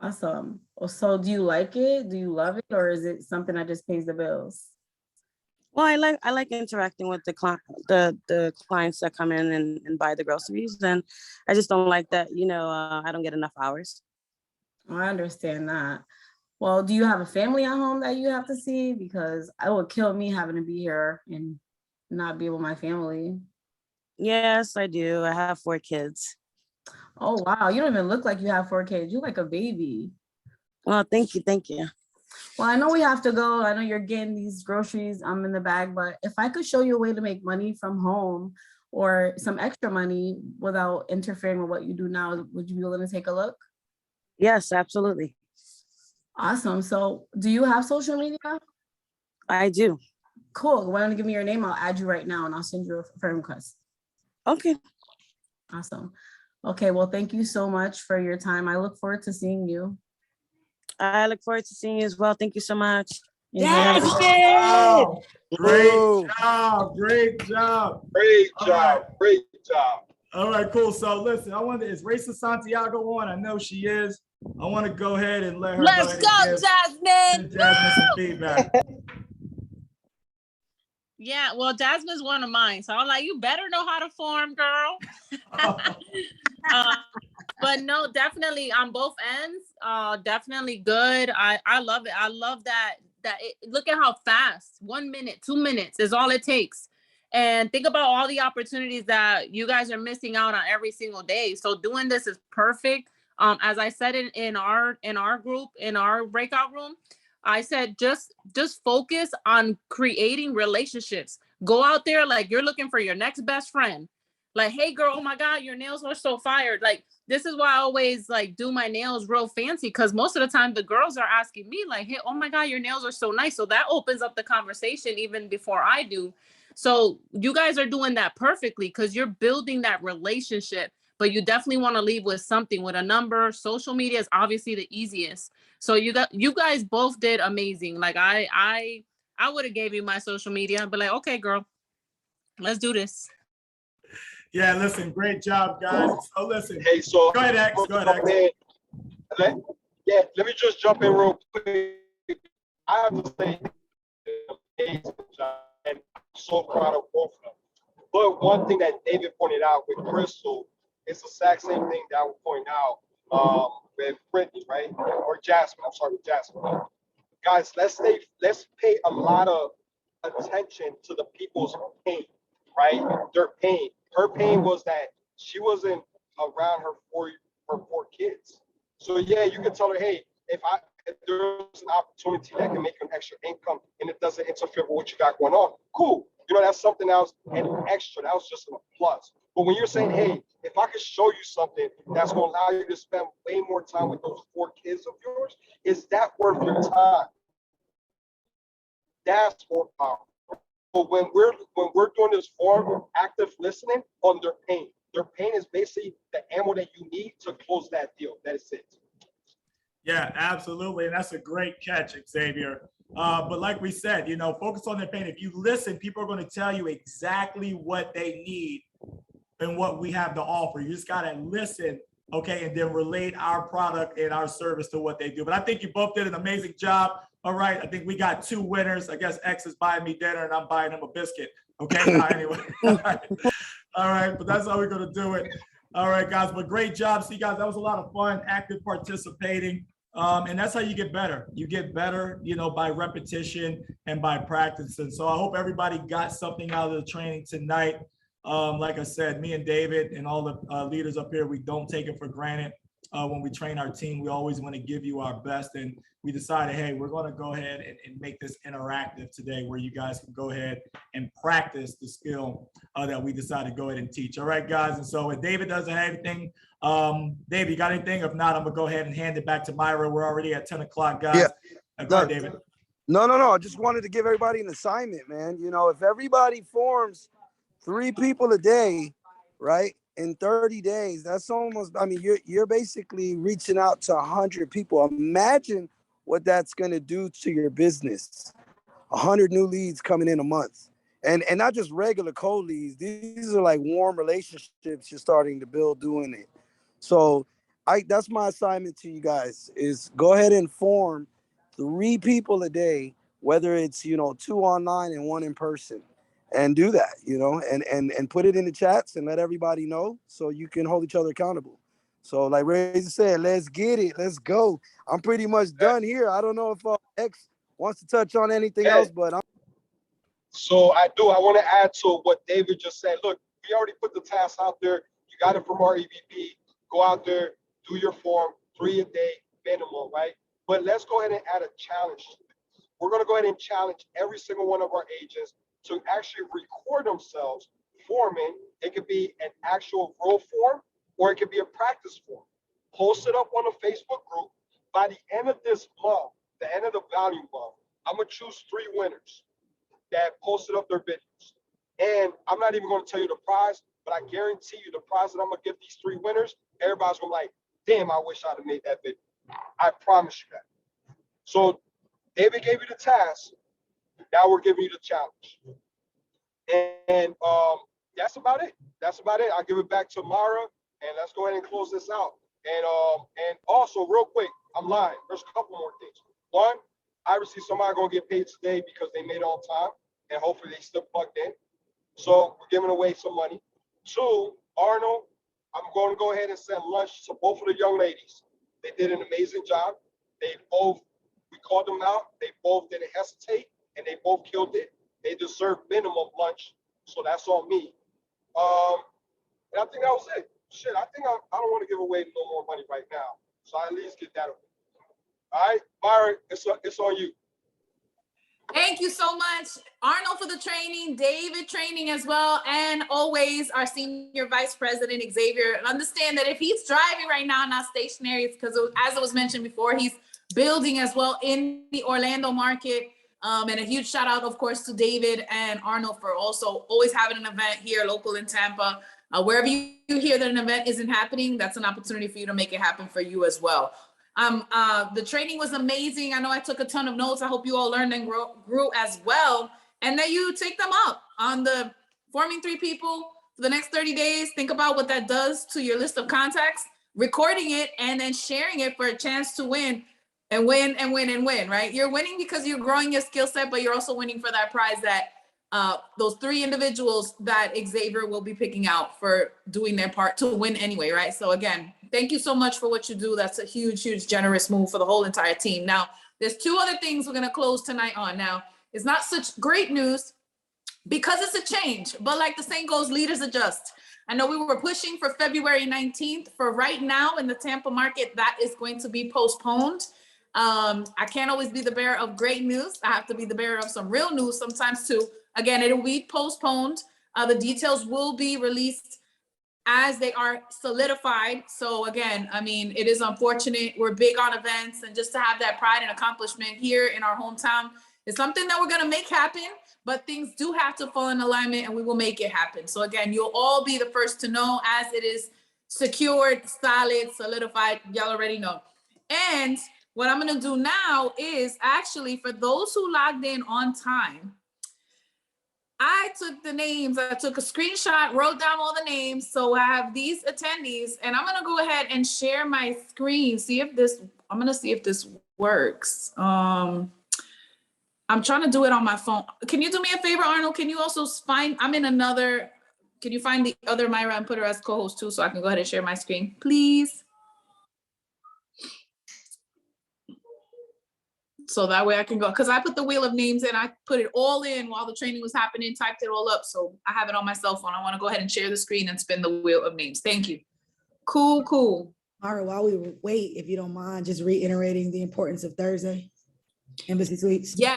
Awesome. So do you like it? Do you love it? Or is it something that just pays the bills? Well, I like interacting with the clients that come in and buy the groceries. And I just don't like that, you know, I don't get enough hours. I understand that. Well, do you have a family at home that you have to see? Because it would kill me having to be here and not be with my family. Yes, I do. I have 4 kids. Oh, wow. You don't even look like you have 4 kids. You're like a baby. Well, thank you. Thank you. Well, I know we have to go. I know you're getting these groceries in the bag, but if I could show you a way to make money from home or some extra money without interfering with what you do now, would you be willing to take a look? Yes, absolutely. Awesome. So do you have social media? I do. Cool. Why don't you give me your name? I'll add you right now and I'll send you a friend request. Okay. Awesome. Okay. Well, thank you so much for your time. I look forward to seeing you. I look forward to seeing you as well. Thank you so much. Yes. Wow. Great job. Great job. Great job. Great job. All right, cool. So listen, I wonder, is Raisa Santiago on? I know she is. I want to go ahead and let her Let's go, go, Jasmine some Woo! feedback. Yeah, well, Jasmine's one of mine. So I'm like, you better know how to form, girl. But no, definitely on both ends, definitely good. I love it. I love that look at how fast 1 minute, 2 minutes is all it takes. And think about all the opportunities that you guys are missing out on every single day. So doing this is perfect. As I said in our group, in our breakout room, I said just focus on creating relationships. Go out there like you're looking for your next best friend. Like, hey girl, oh my God, your nails are so fired. Like, this is why I always like do my nails real fancy, because most of the time the girls are asking me like, hey, oh my God, your nails are so nice. So that opens up the conversation even before I do. So you guys are doing that perfectly because you're building that relationship, but you definitely want to leave with something, with a number. Social media is obviously the easiest. So you guys both did amazing. Like I would have gave you my social media, but like, okay, girl, let's do this. Yeah, listen, great job, guys. So listen, Hey, so go ahead, X. Go ahead, X. Let me just jump in real quick. I have to say, amazing job, and I'm so proud of both of them. But one thing that David pointed out with Crystal, it's the exact same thing that I would point out with Brittany, right? Or Jasmine. I'm sorry, with Jasmine. Guys, let's pay a lot of attention to the people's pain, right? Their pain. Her pain was that she wasn't around her four kids. So yeah, you can tell her, hey, if there's an opportunity that can make you an extra income and it doesn't interfere with what you got going on, cool. You know, that's something else, an extra. That was just a plus. But when you're saying, hey, if I could show you something that's going to allow you to spend way more time with those 4 kids of yours, is that worth your time? That's more powerful. But when we're doing this form, active listening on their pain is basically the ammo that you need to close that deal. That is it. Yeah, absolutely. And that's a great catch, Xavier. But like we said, you know, focus on their pain. If you listen, people are going to tell you exactly what they need and what we have to offer. You just got to listen, okay, and then relate our product and our service to what they do. But I think you both did an amazing job. All right, I think we got 2 winners. I guess X is buying me dinner and I'm buying him a biscuit. Okay, anyway. All right, but that's how we're going to do it. All right, guys, but great job. See, guys, that was a lot of fun, active participating. And that's how you get better. You get better, you know, by repetition and by practice. And so I hope everybody got something out of the training tonight. Like I said, me and David and all the leaders up here, we don't take it for granted. When we train our team, we always want to give you our best. And we decided, hey, we're going to go ahead and make this interactive today where you guys can go ahead and practice the skill that we decided to go ahead and teach. All right, guys. And so if David doesn't have anything, David, you got anything? If not, I'm going to go ahead and hand it back to Myra. We're already at 10 o'clock, guys. Yeah. Go ahead, David. No. I just wanted to give everybody an assignment, man. You know, if everybody forms 3 people a day, right, in 30 days, that's almost, I mean, you're basically reaching out to 100 people. Imagine what that's going to do to your business. 100 new leads coming in a month. And not just regular cold leads. These are like warm relationships you're starting to build doing it. So that's my assignment to you guys is go ahead and form 3 people a day, whether it's, you know, 2 online and 1 in person. And do that, you know, and put it in the chats and let everybody know so you can hold each other accountable. So like Razor said, let's get it. Let's go. I'm pretty much done here. I don't know if X wants to touch on anything else, but So I do. I want to add to what David just said. Look, we already put the task out there. You got it from our EVP. Go out there, do your form, 3 a day minimum, right? But let's go ahead and add a challenge. We're going to go ahead and challenge every single one of our agents to actually record themselves forming. It could be an actual real form or it could be a practice form. Post it up on a Facebook group. By the end of this month, the end of the value month, I'm going to choose 3 winners that posted up their videos. And I'm not even going to tell you the prize, but I guarantee you the prize that I'm going to give these 3 winners, everybody's going to be like, damn, I wish I'd have made that video. I promise you that. So David gave you the task. Now we're giving you the challenge. And that's about it. That's about it. I'll give it back to Mara, and let's go ahead and close this out. And also, real quick, I'm lying. There's a couple more things. One, obviously somebody gonna get paid today because they made it on time, and hopefully they still plugged in. So we're giving away some money. Two, Arnold, I'm going to go ahead and send lunch to both of the young ladies. They did an amazing job. They both, we called them out. They both didn't hesitate, and they both killed it. They deserve minimum lunch, so that's on me. And I think that was it. Shit, I think I don't want to give away no more money right now, so I at least get that away. All right, Byron, it's on you. Thank you so much, Arnold, for the training, David training as well, and always our Senior Vice President, Xavier. And understand that if he's driving right now, not stationary, it's because, as it was mentioned before, he's building as well in the Orlando market. And a huge shout out, of course, to David and Arnold for also always having an event here local in Tampa. Wherever you hear that an event isn't happening, that's an opportunity for you to make it happen for you as well. The training was amazing. I know I took a ton of notes. I hope you all learned and grew as well. And that you take them up on the forming 3 people for the next 30 days. Think about what that does to your list of contacts, recording it, and then sharing it for a chance to win and win and win and win, right? You're winning because you're growing your skill set, but you're also winning for that prize that those 3 individuals that Xavier will be picking out for doing their part to win anyway, right? So again, thank you so much for what you do. That's a huge, huge, generous move for the whole entire team. Now, there's 2 other things we're going to close tonight on. Now, it's not such great news because it's a change, but like the saying goes, leaders adjust. I know we were pushing for February 19th. For right now in the Tampa market, that is going to be postponed. I can't always be the bearer of great news. I have to be the bearer of some real news sometimes too. Again, it will be postponed. The details will be released as they are solidified. So again, I mean, it is unfortunate. We're big on events, and just to have that pride and accomplishment here in our hometown is something that we're going to make happen, but things do have to fall in alignment, and we will make it happen. So again, you'll all be the first to know as it is secured, solid, solidified. Y'all already know. And what I'm going to do now is actually, for those who logged in on time, I took the names, I took a screenshot, wrote down all the names. So I have these attendees, and I'm going to go ahead and share my screen. I'm going to see if this works. I'm trying to do it on my phone. Can you do me a favor, Arnold? Can you also find, can you find the other Myra and put her as co-host too, so I can go ahead and share my screen, please? So that way I can go, because I put the wheel of names in, I put it all in while the training was happening, typed it all up. So I have it on my cell phone. I want to go ahead and share the screen and spin the wheel of names. Thank you. Cool. Mara, while we wait, if you don't mind, just reiterating the importance of Thursday, Embassy Suites. Yeah.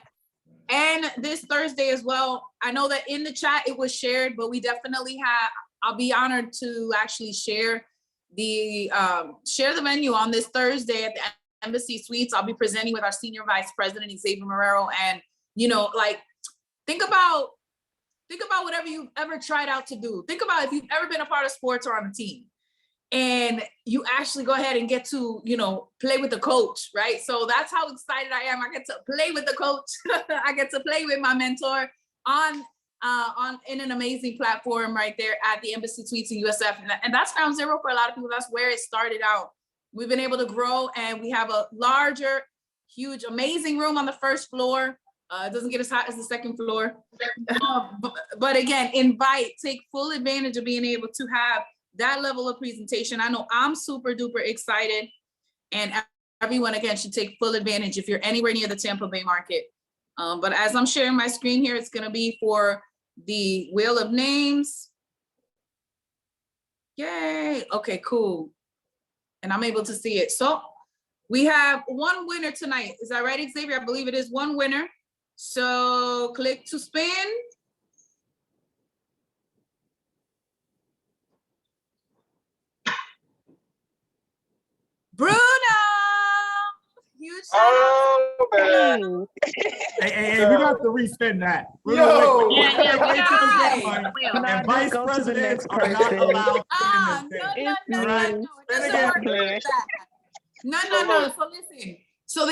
And this Thursday as well. I know that in the chat it was shared, but we definitely I'll be honored to actually share the venue on this Thursday at the Embassy Suites. I'll be presenting with our Senior Vice President, Xavier Marrero. And, think about whatever you've ever tried out to do. Think about if you've ever been a part of sports or on a team and you actually go ahead and get to, play with the coach, right? So that's how excited I am. I get to play with the coach. I get to play with my mentor in an amazing platform right there at the Embassy Suites in USF. And that's ground zero for a lot of people. That's where it started out. We've been able to grow, and we have a larger, huge, amazing room on the first floor. It doesn't get as hot as the second floor. But again, take full advantage of being able to have that level of presentation. I know I'm super duper excited, and everyone, again, should take full advantage if you're anywhere near the Tampa Bay market. But as I'm sharing my screen here, it's going to be for the wheel of names. Yay. Okay, cool. And I'm able to see it. So we have one winner tonight. Is that right, Xavier? I believe it is one winner. So click to spin. Bruno! Huge shout out. Hey, we have to respin that. Yo! And vice presidents are not allowed in this thing. No. So listen. So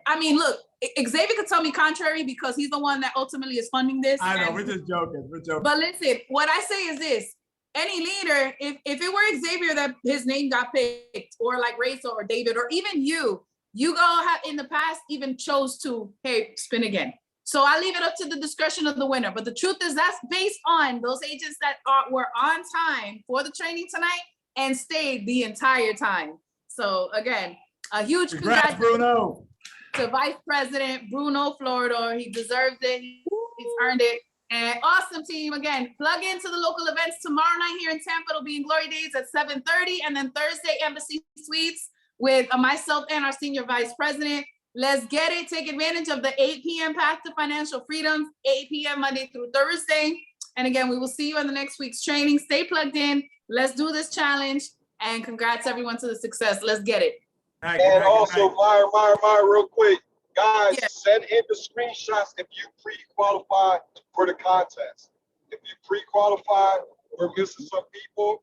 I mean, look, Xavier could tell me contrary because he's the one that ultimately is funding this. I know, we're just joking. We're joking. But listen, what I say is this. Any leader, if it were Xavier that his name got picked, or like Rachel or David, or even you go have in the past even chose to, hey, spin again. So I leave it up to the discretion of the winner. But the truth is that's based on those agents that were on time for the training tonight and stayed the entire time. So again, a huge congrats, Bruno, to Vice President Bruno Florida. He deserves it. He's earned it. And awesome team. Again, plug into the local events tomorrow night here in Tampa. It'll be in Glory Days at 7:30. And then Thursday, Embassy Suites with myself and our Senior Vice President. Let's get it. Take advantage of the 8 p.m. Path to Financial Freedom, 8 p.m. Monday through Thursday. And again, we will see you in the next week's training. Stay plugged in. Let's do this challenge. And congrats everyone to the success. Let's get it. And also, Myra, real quick. Guys, send in the screenshots if you pre-qualified for the contest. If you pre-qualified, we're missing some people.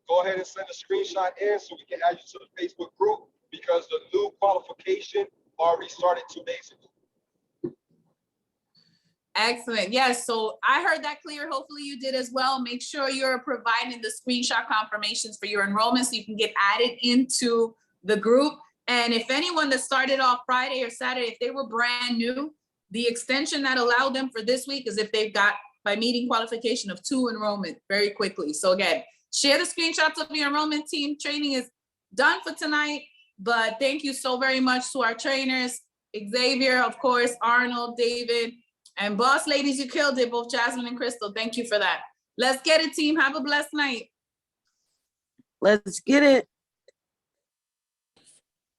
Go ahead and send a screenshot in so we can add you to the Facebook group because the new qualification already started 2 days ago. Excellent. Yes. So I heard that clear. Hopefully you did as well. Make sure you're providing the screenshot confirmations for your enrollment so you can get added into the group. And if anyone that started off Friday or Saturday, if they were brand new, the extension that allowed them for this week is if they've got by meeting qualification of 2 enrollment very quickly. So again, share the screenshots of your enrollment team. Training is done for tonight, but thank you so very much to our trainers, Xavier, of course, Arnold, David, and boss ladies, you killed it, both Jasmine and Crystal. Thank you for that. Let's get it, team. Have a blessed night. Let's get it.